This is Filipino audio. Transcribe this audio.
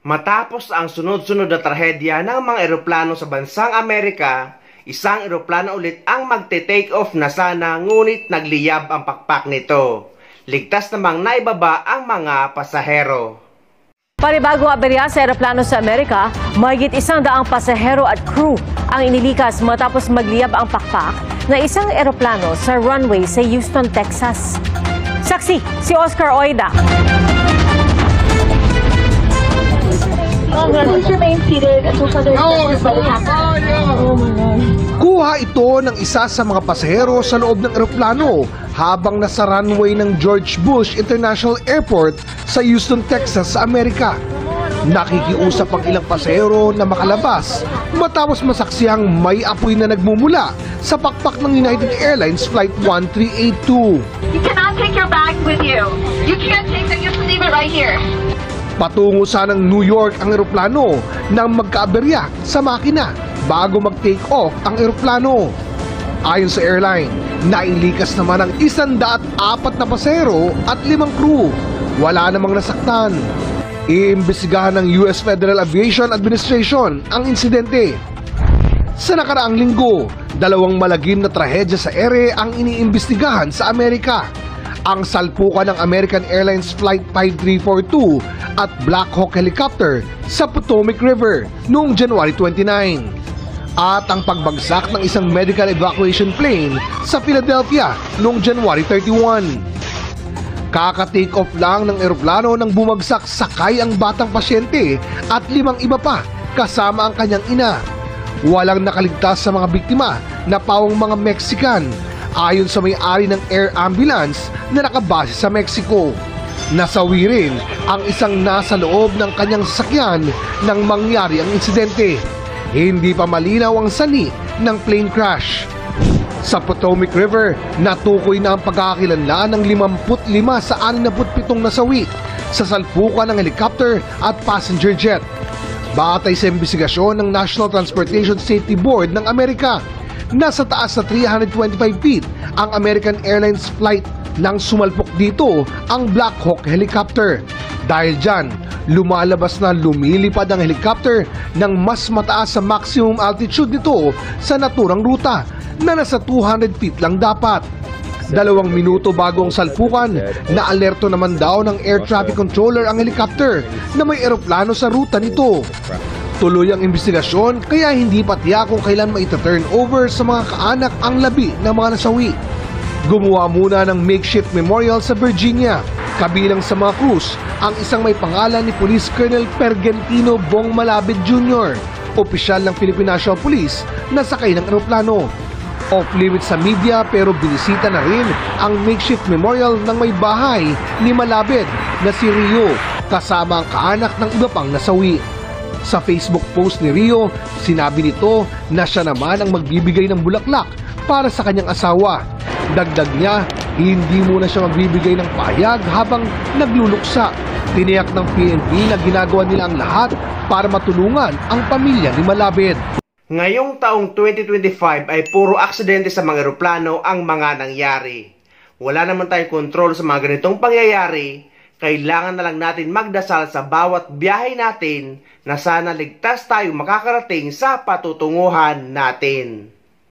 Matapos ang sunod-sunod na trahedya ng mga eroplano sa bansang Amerika, isang eroplano ulit ang magte-take off na sana ngunit nagliyab ang pakpak nito. Ligtas namang naibaba ang mga pasahero. Panibagong aberya sa eroplano sa Amerika, mahigit 100 pasahero at crew ang inilikas matapos magliyab ang pakpak na isang eroplano sa runway sa Houston, Texas. Saksi, si Oscar Oida. Kuha ito ng isa sa mga pasahero sa loob ng eroplano habang nasa runway ng George Bush International Airport sa Houston, Texas sa Amerika. Nakikiusap ang ilang pasahero na makalabas matapos masaksiyang may apoy na nagmumula sa pakpak ng United Airlines Flight 1382. You cannot take your bag with you. You can't take it. You have to leave it right here. Patungo sanang New York ang eroplano nang magkaaberya sa makina bago mag-take off ang eroplano. Ayon sa airline, nailikas naman ang 104 na pasahero at 5 crew. Wala namang nasaktan. Iimbestigahan ng US Federal Aviation Administration ang insidente. Sa nakaraang linggo, 2 malagim na trahedya sa ere ang iniimbestigahan sa Amerika. Ang salpukan ng American Airlines Flight 5342 at Black Hawk helicopter sa Potomac River noong January 29. At ang pagbagsak ng isang medical evacuation plane sa Philadelphia noong January 31. Kaka-take off lang ng eroplano nang bumagsak sakay ang batang pasyente at 5 iba pa kasama ang kanyang ina. Walang nakaligtas sa mga biktima na pawang mga Mexican. Ayon sa may-ari ng air ambulance na nakabase sa Mexico. Nasawi rin ang isang nasa loob ng kanyang sasakyan nang mangyari ang insidente. Hindi pa malinaw ang sani ng plane crash. Sa Potomac River, natukoy na ang pagkakakilanlan ng 55 sa 67 nasawi sa salpukan ng helicopter at passenger jet. Batay sa imbestigasyon ng National Transportation Safety Board ng Amerika, nasa taas na 325 feet ang American Airlines flight nang sumalpok dito ang Black Hawk helicopter. Dahil dyan, lumalabas na lumilipad ang helicopter ng mas mataas sa maximum altitude nito sa naturang ruta na nasa 200 feet lang dapat. 2 minuto bago ang salpukan, na-alerto naman daw ng air traffic controller ang helicopter na may eroplano sa ruta nito. Tuloy ang investigasyon kaya hindi pa tiyak kung kailan maita-turn over sa mga kaanak ang labi ng mga nasawi. Gumawa muna ng makeshift memorial sa Virginia. Kabilang sa mga crews ang isang may pangalan ni Police Colonel Pergentino Bong Malabid Jr., opisyal ng Philippine National Police na sakay ng eroplano. Off-limit sa media pero binisita na rin ang makeshift memorial ng may bahay ni Malabid na si Rio kasama ang kaanak ng iba pang nasawi. Sa Facebook post ni Rio, sinabi nito na siya naman ang magbibigay ng bulaklak para sa kanyang asawa. Dagdag niya, hindi muna siya magbibigay ng pahayag habang nagluluksa. Tiniyak ng PNP na ginagawa nila ang lahat para matulungan ang pamilya ni Malabid. Ngayong taong 2025 ay puro aksidente sa mga eroplano ang mga nangyari. Wala naman tayong kontrol sa mga ganitong pangyayari. Kailangan na lang natin magdasal sa bawat biyahe natin na sana ligtas tayo makakarating sa patutunguhan natin.